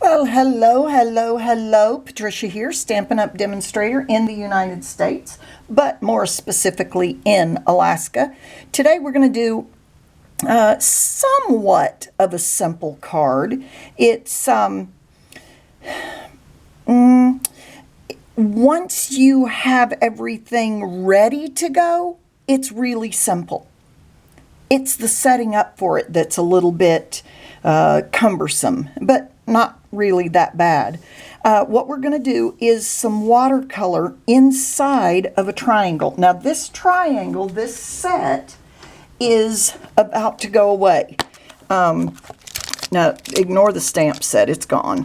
Well, hello. Patricia here, Stampin' Up! Demonstrator in the United States, but more specifically in Alaska. Today we're going to do somewhat of a simple card. It's, once you have everything ready to go, it's really simple. It's the setting up for it that's a little bit cumbersome, but not really that bad. What we're going to do is some watercolor inside of a triangle. Now this triangle, this set, is about to go away. Now ignore the stamp set, it's gone.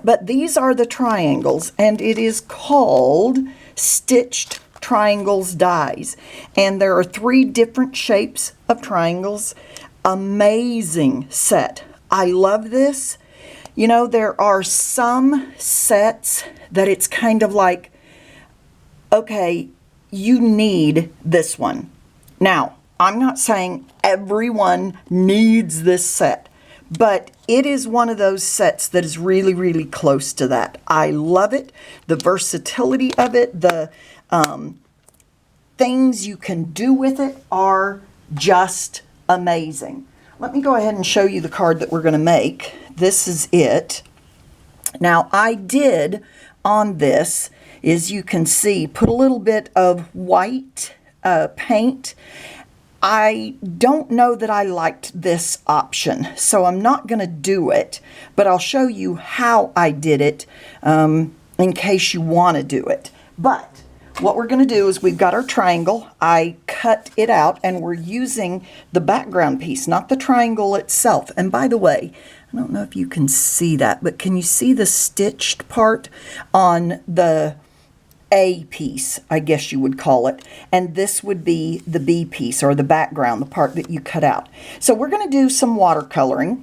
But these are the triangles, and it is called Stitched Triangles Dies. And there are 3 different shapes of triangles. Amazing set. I love this. You know, there are some sets that it's kind of like, okay, you need this one. Now, I'm not saying everyone needs this set, but it is one of those sets that is really, really close to that. I love it. The versatility of it, the things you can do with it are just amazing. Let me go ahead and show you the card that we're going to make. This is it. Now I did on this, as you can see, put a little bit of white paint. I don't know that I liked this option, so I'm not going to do it, but I'll show you how I did it in case you want to do it. But what we're going to do is we've got our triangle. I cut it out, and we're using the background piece, not the triangle itself. And by the way, I don't know if you can see that, but can you see the stitched part on the A piece, I guess you would call it, and this would be the B piece, or the background, the part that you cut out. So we're going to do some watercoloring,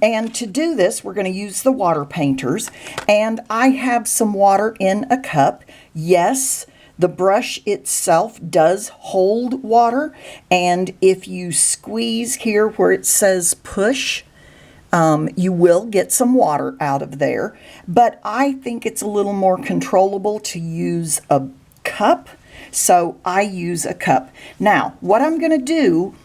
and to do this we're going to use the water painters, and I have some water in a cup. Yes, the brush itself does hold water, and if you squeeze here where it says push, you will get some water out of there, but I think it's a little more controllable to use a cup, so I use a cup. Now, what I'm going to do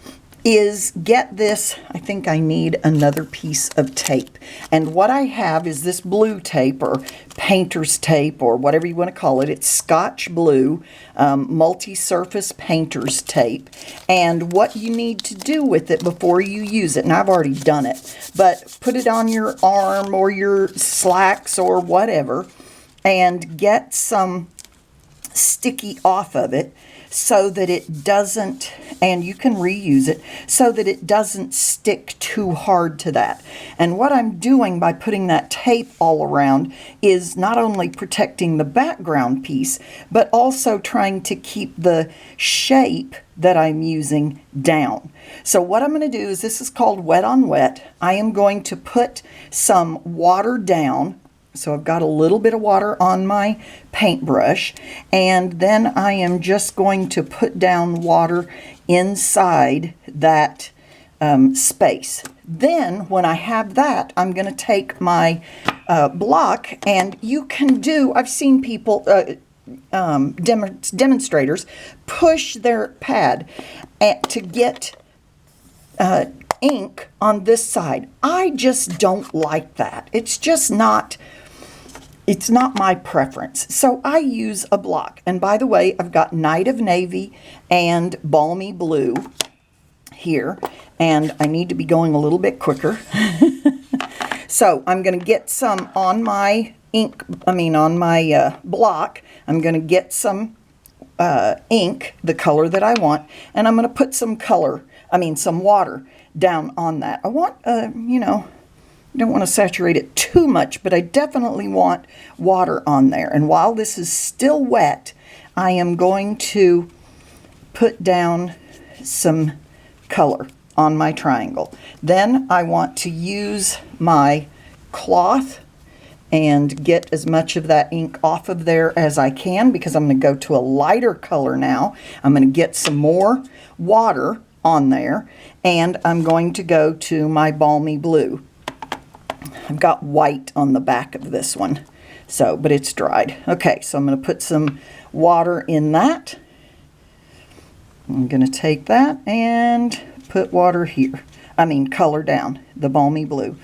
is get this. I think I need another piece of tape, and what I have is this blue tape, or painter's tape, or whatever you want to call it. It's Scotch blue multi-surface painter's tape, and what you need to do with it before you use it, and I've already done it, but put it on your arm or your slacks or whatever, and get some sticky off of it so that it doesn't, and you can reuse it, so that it doesn't stick too hard to that. And what I'm doing by putting that tape all around is not only protecting the background piece, but also trying to keep the shape that I'm using down. So what I'm going to do is, this is called wet on wet. I am going to put some water down. So I've got a little bit of water on my paintbrush, and then I am just going to put down water inside that space. Then when I have that, I'm going to take my block, and you can do, I've seen people, demonstrators, push their pad to get ink on this side. I just don't like that. It's just not... It's not my preference, so I use a block. And by the way, I've got Night of Navy and Balmy Blue here, and I need to be going a little bit quicker. So I'm going to get some on my on my block. I'm going to get some ink, the color that I want, and I'm going to put some some water down on that. I want, you know, I don't want to saturate it too much, but I definitely want water on there. And while this is still wet, I am going to put down some color on my triangle. Then I want to use my cloth and get as much of that ink off of there as I can, because I'm going to go to a lighter color now. I'm going to get some more water on there, and I'm going to go to my Balmy Blue. I've got white on the back of this one. So, but it's dried. Okay, so I'm going to put some water in that. I'm going to take that and put water here. I mean, color down the Balmy Blue.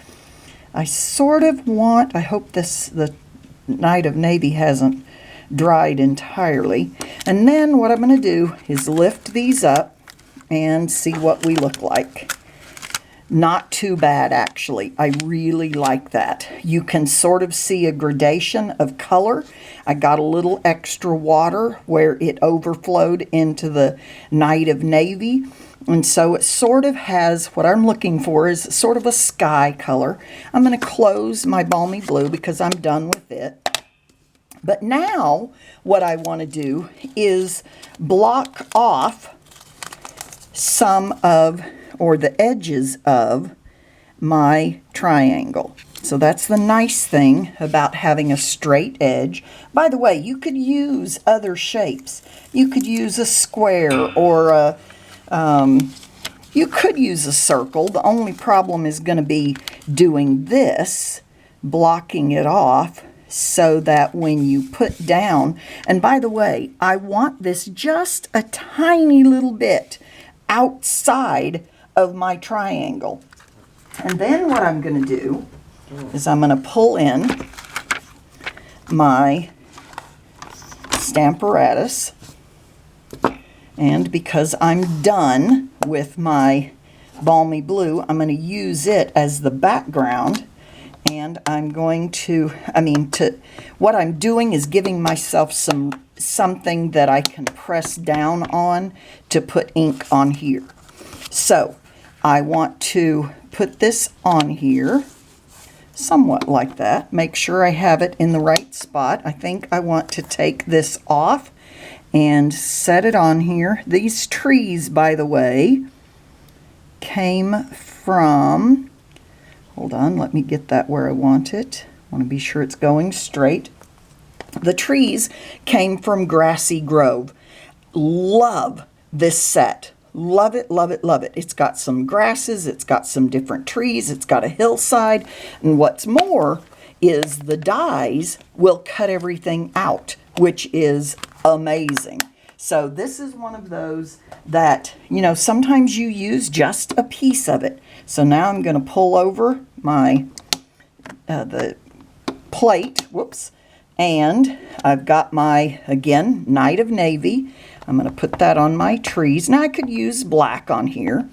I sort of want, I hope the Night of Navy hasn't dried entirely. And then what I'm going to do is lift these up and see what we look like. Not too bad, actually. I really like that. You can sort of see a gradation of color. I got a little extra water where it overflowed into the Night of Navy. And so it sort of has, what I'm looking for is sort of a sky color. I'm going to close my Balmy Blue because I'm done with it. But now what I want to do is block off some of, or the edges of, my triangle. So that's the nice thing about having a straight edge. By the way, you could use other shapes. You could use a square or a, you could use a circle. The only problem is going to be doing this, blocking it off so that when you put down, and by the way, I want this just a tiny little bit outside of my triangle. And then what I'm going to do is I'm going to pull in my Stamparatus, and because I'm done with my Balmy Blue, I'm going to use it as the background, and I'm going to, what I'm doing is giving myself something that I can press down on to put ink on here. So I want to put this on here, somewhat like that. Make sure I have it in the right spot. I think I want to take this off and set it on here. These trees, by the way, came from, hold on, let me get that where I want it. I want to be sure it's going straight. The trees came from Grassy Grove. Love this set. Love it, love it, love it. It's got some grasses, it's got some different trees, it's got a hillside, and what's more is the dies will cut everything out, which is amazing. So this is one of those that, you know, sometimes you use just a piece of it. So now I'm going to pull over my the plate, whoops, and I've got my, again, Night of Navy. I'm going to put that on my trees. Now I could use black on here,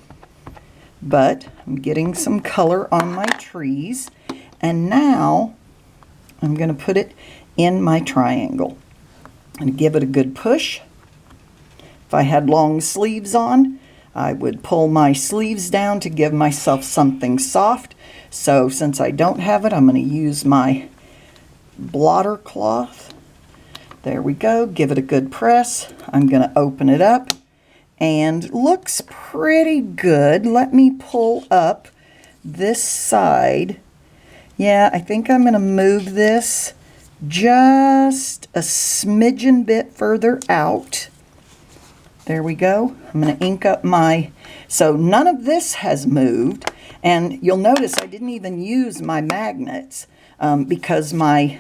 but I'm getting some color on my trees. And now I'm going to put it in my triangle and give it a good push. If I had long sleeves on, I would pull my sleeves down to give myself something soft. So since I don't have it, I'm going to use my blotter cloth. There we go. Give it a good press. I'm going to open it up, and looks pretty good. Let me pull up this side. Yeah, I think I'm going to move this just a smidgen bit further out. There we go. I'm going to ink up my, so none of this has moved, and you'll notice I didn't even use my magnets because my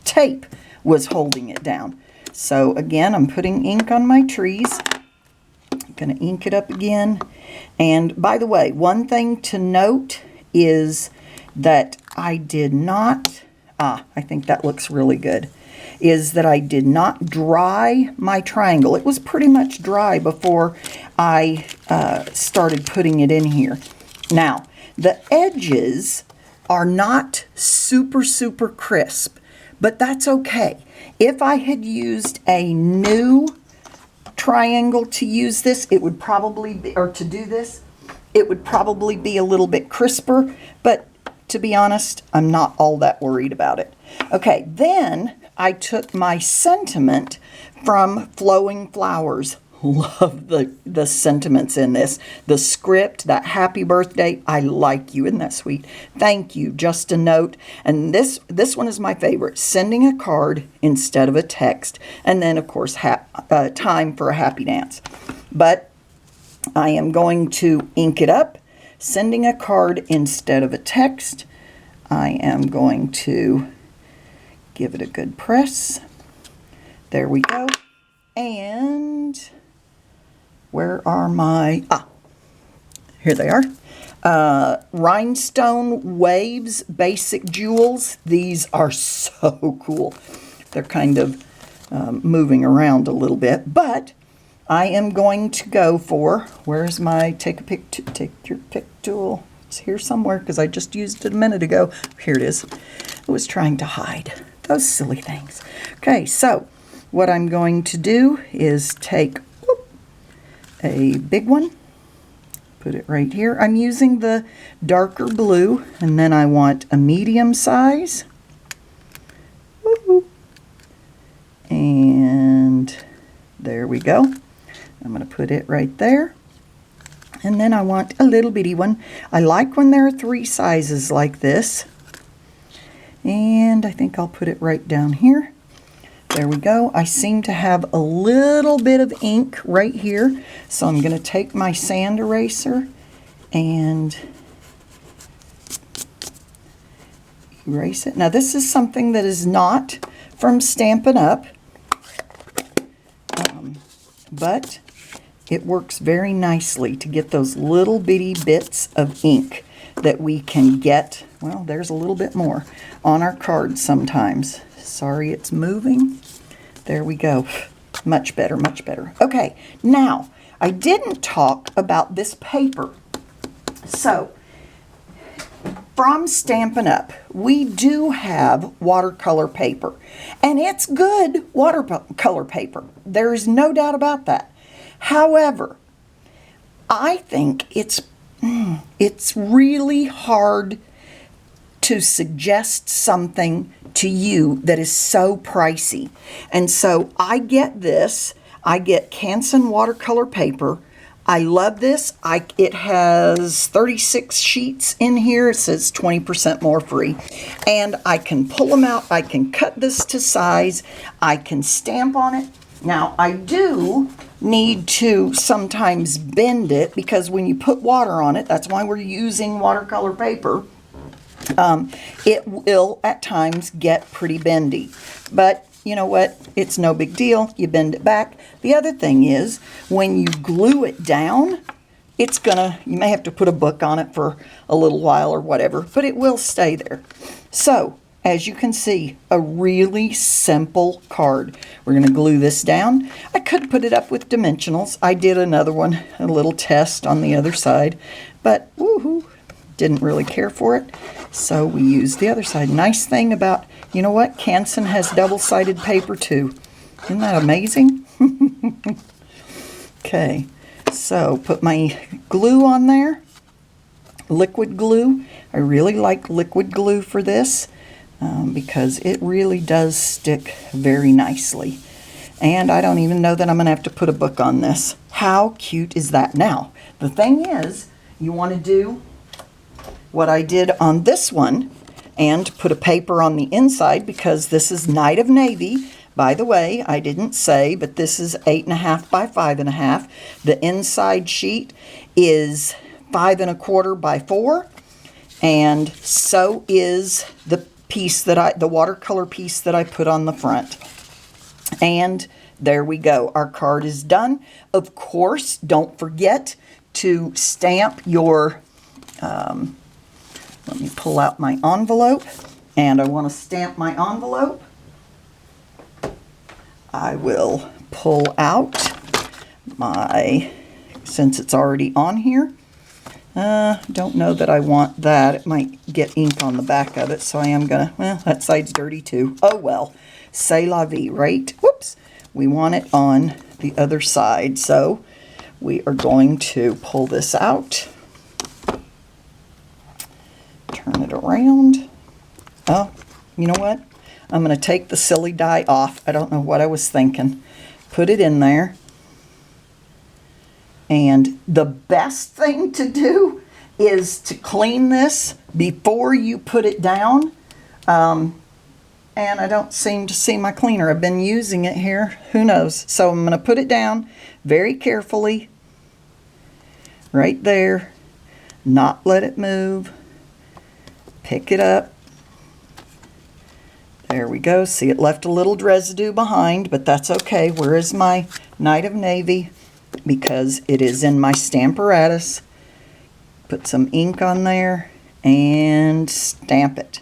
tape was holding it down. So again, I'm putting ink on my trees. I'm going to ink it up again. And by the way, one thing to note is that I did not, I think that looks really good, is that I did not dry my triangle. It was pretty much dry before I started putting it in here. Now, the edges are not super, super crisp, but that's okay. If I had used a new triangle to use this, it would probably be, or to do this, it would probably be a little bit crisper, but to be honest, I'm not all that worried about it. Okay, then I took my sentiment from Flowing Flowers. Love the sentiments in this. The script, that happy birthday, I like you. Isn't that sweet? Thank you, just a note. And this one is my favorite. Sending a card instead of a text. And then, of course, time for a happy dance. But I am going to ink it up. Sending a card instead of a text. I am going to give it a good press. There we go. And where are my, here they are. Rhinestone Waves Basic Jewels. These are so cool. They're kind of moving around a little bit, but I am going to go for, where's my take your pick tool? It's here somewhere because I just used it a minute ago. Here it is. I was trying to hide those silly things. Okay, so what I'm going to do is take a big one, put it right here. I'm using the darker blue, and then I want a medium size. And there we go. I'm going to put it right there. And then I want a little bitty one. I like when there are 3 sizes like this. And I think I'll put it right down here. There we go. I seem to have a little bit of ink right here. So I'm going to take my sand eraser and erase it. Now this is something that is not from Stampin' Up, but it works very nicely to get those little bitty bits of ink that we can get, well, there's a little bit more, on our cards sometimes. Sorry, it's moving. There we go. Much better, much better. Okay, now, I didn't talk about this paper. So, from Stampin' Up, we do have watercolor paper. And it's good watercolor paper. There is no doubt about that. However, I think it's really hard to suggest something to you that is so pricey. And so I get this. I get Canson watercolor paper. I love this. It has 36 sheets in here. It says 20% more free. And I can pull them out. I can cut this to size. I can stamp on it. Now, I do need to sometimes bend it because when you put water on it, that's why we're using watercolor paper, it will at times get pretty bendy. But you know what? It's no big deal. You bend it back. The other thing is, when you glue it down, it's gonna, you may have to put a book on it for a little while or whatever, but it will stay there. So, as you can see, a really simple card. We're going to glue this down. I could put it up with dimensionals. I did another one, a little test on the other side, but woohoo, didn't really care for it. So we used the other side. Nice thing about, you know what, Canson has double-sided paper too. Isn't that amazing? Okay, so put my glue on there. Liquid glue. I really like liquid glue for this. Because it really does stick very nicely. And I don't even know that I'm going to have to put a book on this. How cute is that? Now, the thing is, you want to do what I did on this one and put a paper on the inside because this is Night of Navy. By the way, I didn't say, but this is 8.5 by 5.5. The inside sheet is 5 1/4 by 4. And so is the piece that the watercolor piece that I put on the front. And there we go. Our card is done. Of course, don't forget to stamp your, let me pull out my envelope. And I want to stamp my envelope. I will pull out my, since it's already on here, don't know that I want that. It might get ink on the back of it, so I am gonna, well, that side's dirty too. Oh well, c'est la vie, right? Whoops, we want it on the other side, so we are going to pull this out, turn it around. Oh, you know what? I'm gonna take the silly die off. I don't know what I was thinking. Put it in there. And the best thing to do is to clean this before you put it down. And I don't seem to see my cleaner. I've been using it here. Who knows? So I'm going to put it down very carefully. Right there. Not let it move. Pick it up. There we go. See, it left a little residue behind, but that's okay. Where is my Night of Navy? Because it is in my Stamparatus. Put some ink on there and stamp it.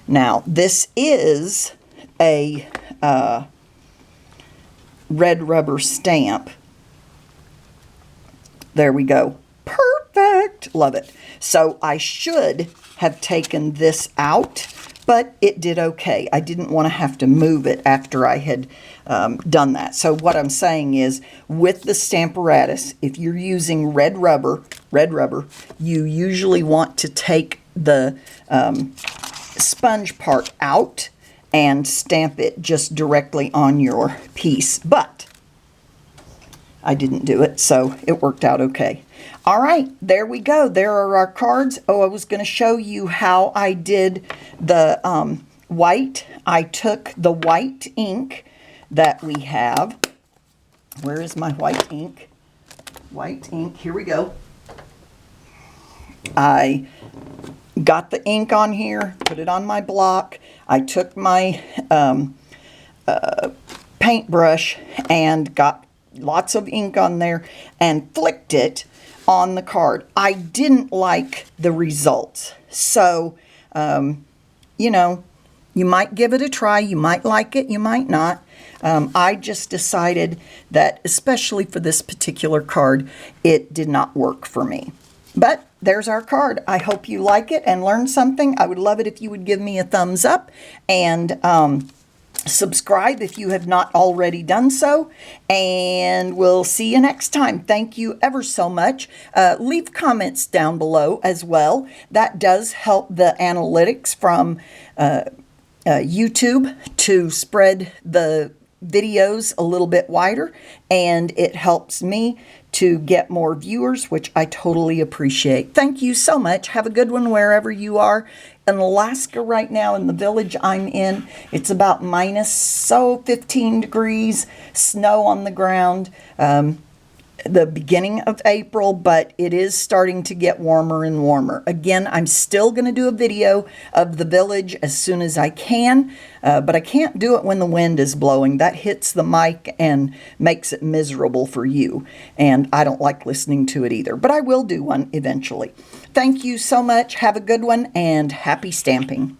Now, this is a red rubber stamp. There we go. Perfect. Love it. So I should have taken this out, but it did okay. I didn't want to have to move it after I had done that. So what I'm saying is, with the Stamparatus, if you're using red rubber, you usually want to take the sponge part out and stamp it just directly on your piece. But I didn't do it, so it worked out okay. All right, there we go. There are our cards. Oh, I was going to show you how I did the white. I took the white ink that we have. Where is my white ink? White ink, here we go. I got the ink on here, put it on my block. I took my paintbrush and got lots of ink on there and flicked it on the card. I didn't like the results. So, you know, you might give it a try. You might like it. You might not. I just decided that, especially for this particular card, it did not work for me. But there's our card. I hope you like it and learn something. I would love it if you would give me a thumbs up and subscribe if you have not already done so. And we'll see you next time. Thank you ever so much. Leave comments down below as well. That does help the analytics from YouTube to spread the videos a little bit wider, and it helps me to get more viewers, which I totally appreciate. Thank you so much. Have a good one wherever you are. In Alaska right now, in the village I'm in, it's about minus 15 degrees, snow on the ground. The beginning of April, but it is starting to get warmer and warmer. Again, I'm still going to do a video of the village as soon as I can, but I can't do it when the wind is blowing. That hits the mic and makes it miserable for you, and I don't like listening to it either, but I will do one eventually. Thank you so much. Have a good one, and happy stamping.